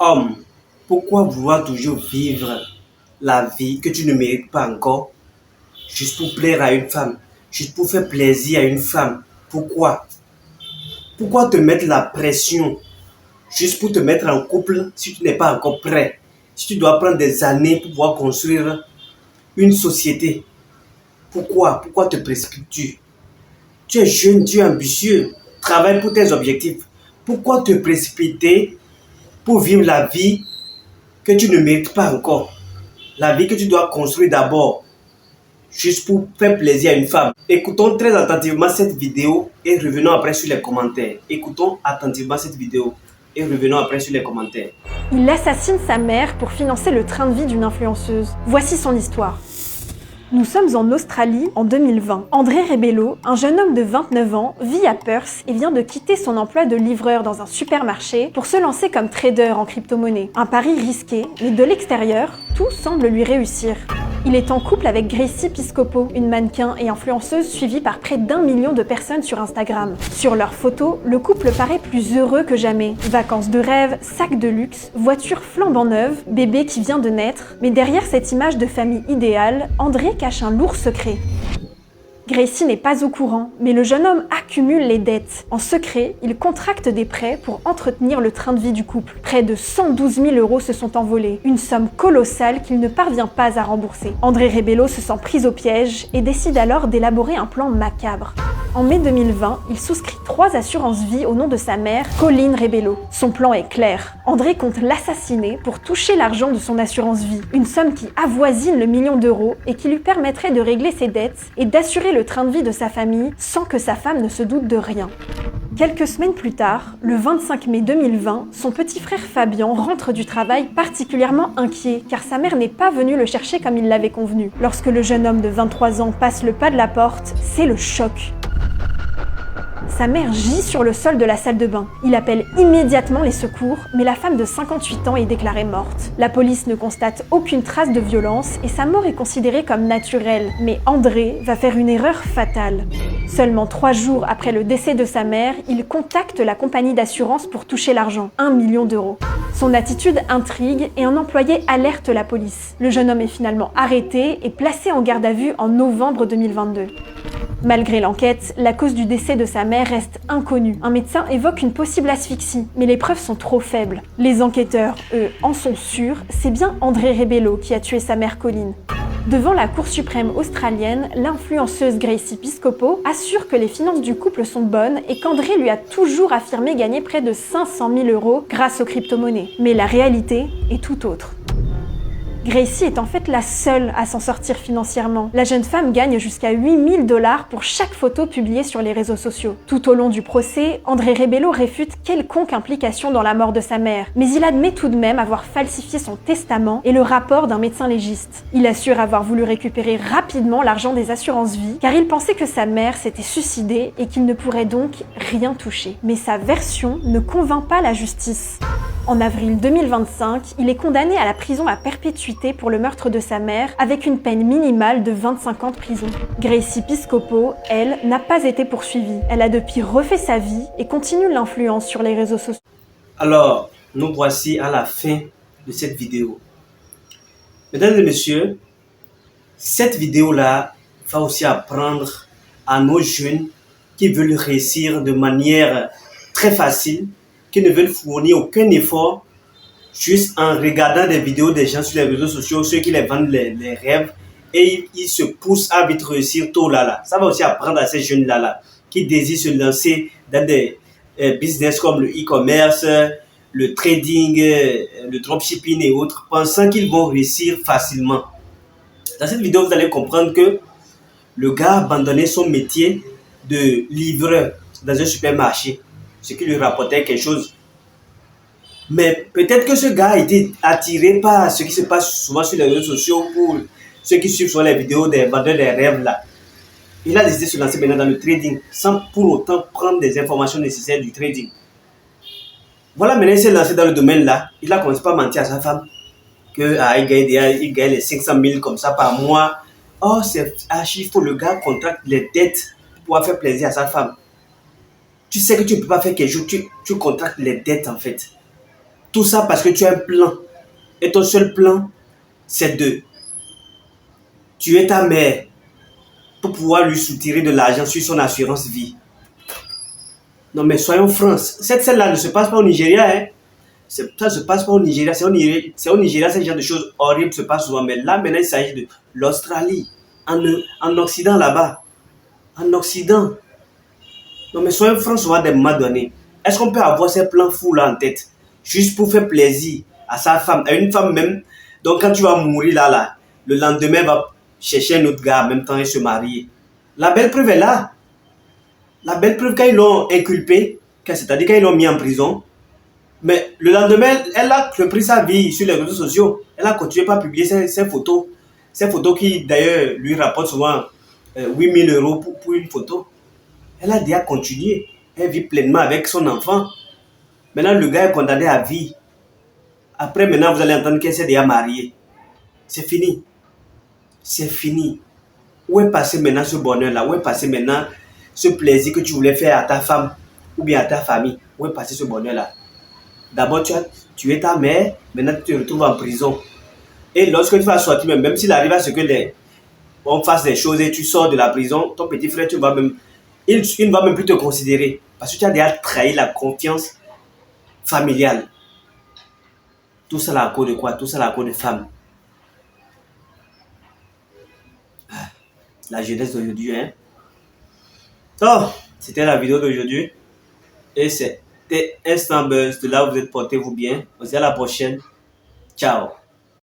Homme, pourquoi vouloir toujours vivre la vie que tu ne mérites pas encore, juste pour plaire à une femme, juste pour faire plaisir à une femme? Pourquoi? Pourquoi te mettre la pression juste pour te mettre en couple si tu n'es pas encore prêt? Si tu dois prendre des années pour pouvoir construire une société, pourquoi? Pourquoi te précipites-tu? Tu es jeune, tu es ambitieux, travaille pour tes objectifs. Pourquoi te précipiter pour vivre la vie que tu ne mérites pas encore? La vie que tu dois construire d'abord, juste pour faire plaisir à une femme. Écoutons très attentivement cette vidéo et revenons après sur les commentaires. Écoutons attentivement cette vidéo et revenons après sur les commentaires. Il assassine sa mère pour financer le train de vie d'une influenceuse. Voici son histoire. Nous sommes en Australie en 2020. André Rebello, un jeune homme de 29 ans, vit à Perth et vient de quitter son emploi de livreur dans un supermarché pour se lancer comme trader en crypto-monnaie. Un pari risqué, mais de l'extérieur, tout semble lui réussir. Il est en couple avec Gracie Piscopo, une mannequin et influenceuse suivie par près d'1 million de personnes sur Instagram. Sur leurs photos, le couple paraît plus heureux que jamais. Vacances de rêve, sacs de luxe, voitures flambant neuves, bébé qui vient de naître. Mais derrière cette image de famille idéale, André cache un lourd secret. Gracie n'est pas au courant, mais le jeune homme accumule les dettes. En secret, il contracte des prêts pour entretenir le train de vie du couple. Près de 112 000 € se sont envolés, une somme colossale qu'il ne parvient pas à rembourser. André Rebello se sent pris au piège et décide alors d'élaborer un plan macabre. En mai 2020, il souscrit 3 assurances-vie au nom de sa mère, Colleen Rebello. Son plan est clair. André compte l'assassiner pour toucher l'argent de son assurance-vie, une somme qui avoisine le million d'euros et qui lui permettrait de régler ses dettes et d'assurer le train de vie de sa famille sans que sa femme ne se doute de rien. Quelques semaines plus tard, le 25 mai 2020, son petit frère Fabian rentre du travail particulièrement inquiet car sa mère n'est pas venue le chercher comme il l'avait convenu. Lorsque le jeune homme de 23 ans passe le pas de la porte, c'est le choc. Sa mère gît sur le sol de la salle de bain. Il appelle immédiatement les secours, mais la femme de 58 ans est déclarée morte. La police ne constate aucune trace de violence et sa mort est considérée comme naturelle. Mais André va faire une erreur fatale. Seulement 3 jours après le décès de sa mère, il contacte la compagnie d'assurance pour toucher l'argent, 1 million d'euros. Son attitude intrigue et un employé alerte la police. Le jeune homme est finalement arrêté et placé en garde à vue en novembre 2022. Malgré l'enquête, la cause du décès de sa mère reste inconnue. Un médecin évoque une possible asphyxie, mais les preuves sont trop faibles. Les enquêteurs, eux, en sont sûrs, c'est bien André Rebello qui a tué sa mère Colleen. Devant la Cour suprême australienne, l'influenceuse Gracie Piscopo assure que les finances du couple sont bonnes et qu'André lui a toujours affirmé gagner près de 500 000 € grâce aux crypto-monnaies. Mais la réalité est tout autre. Gracie est en fait la seule à s'en sortir financièrement. La jeune femme gagne jusqu'à 8 000 $ pour chaque photo publiée sur les réseaux sociaux. Tout au long du procès, André Rebello réfute quelconque implication dans la mort de sa mère, mais il admet tout de même avoir falsifié son testament et le rapport d'un médecin légiste. Il assure avoir voulu récupérer rapidement l'argent des assurances-vie, car il pensait que sa mère s'était suicidée et qu'il ne pourrait donc rien toucher. Mais sa version ne convainc pas la justice. En avril 2025, il est condamné à la prison à perpétuité pour le meurtre de sa mère, avec une peine minimale de 25 ans de prison. Gracie Piscopo, elle, n'a pas été poursuivie. Elle a depuis refait sa vie et continue l'influence sur les réseaux sociaux. Alors, nous voici à la fin de cette vidéo. Mesdames et messieurs, cette vidéo-là va aussi apprendre à nos jeunes qui veulent réussir de manière très facile, qui ne veulent fournir aucun effort, juste en regardant des vidéos des gens sur les réseaux sociaux, ceux qui les vendent les rêves, et ils se poussent à vite réussir tôt là. Ça va aussi apprendre à ces jeunes-là qui désirent se lancer dans des business comme le e-commerce, le trading, le dropshipping et autres, pensant qu'ils vont réussir facilement. Dans cette vidéo, vous allez comprendre que le gars a abandonné son métier de livreur dans un supermarché, ce qui lui rapportait quelque chose. Mais peut-être que ce gars a été attiré par ce qui se passe souvent sur les réseaux sociaux pour ceux qui suivent sur les vidéos des vendeurs des rêves là. Il a décidé de se lancer maintenant dans le trading sans pour autant prendre des informations nécessaires du trading. Voilà, maintenant il s'est lancé dans le domaine là. Il a commencé par mentir à sa femme que il gagne les 500 000 comme ça par mois. Oh, c'est archi faux. Le gars contracte les dettes pour pouvoir faire plaisir à sa femme. Tu sais que tu ne peux pas faire quelque chose, tu contractes les dettes en fait. Tout ça parce que tu as un plan. Et ton seul plan, c'est de tuer ta mère pour pouvoir lui soutirer de l'argent sur son assurance vie. Non mais soyons francs, cette scène-là ne se passe pas au Nigeria. Hein. Ça ne se passe pas au Nigeria. C'est au Nigeria, ce genre de choses horribles se passent souvent. Mais là, maintenant, il s'agit de l'Australie, en Occident là-bas. En Occident. Non mais soyons francs, souvent des moments donnés. Est-ce qu'on peut avoir ces plans fous là en tête, juste pour faire plaisir à sa femme, à une femme même? Donc quand tu vas mourir là, le lendemain, elle va chercher un autre gars en même temps et se marier. La belle preuve est là. La belle preuve, quand ils l'ont inculpé, c'est-à-dire quand ils l'ont mis en prison, mais le lendemain, elle a repris sa vie sur les réseaux sociaux. Elle a continué par publier ses photos. Ces photos qui d'ailleurs lui rapportent souvent 8 000 € pour une photo. Elle a déjà continué. Elle vit pleinement avec son enfant. Maintenant, le gars est condamné à vie. Après, maintenant, vous allez entendre qu'elle s'est déjà mariée. C'est fini. C'est fini. Où est passé maintenant ce bonheur-là? Où est passé maintenant ce plaisir que tu voulais faire à ta femme ou bien à ta famille? Où est passé ce bonheur-là? D'abord, tu as tué ta mère, maintenant tu te retrouves en prison. Et lorsque tu vas sortir, même s'il arrive à ce que on fasse des choses et tu sors de la prison, ton petit frère, il ne va même plus te considérer. Parce que tu as déjà trahi la confiance familiale. Tout ça là à cause de quoi? Tout ça là à cause de femmes. La jeunesse d'aujourd'hui, hein. Donc, c'était la vidéo d'aujourd'hui. Et c'était Instant Buzz. De là, vous êtes, portez-vous bien. On se dit à la prochaine. Ciao.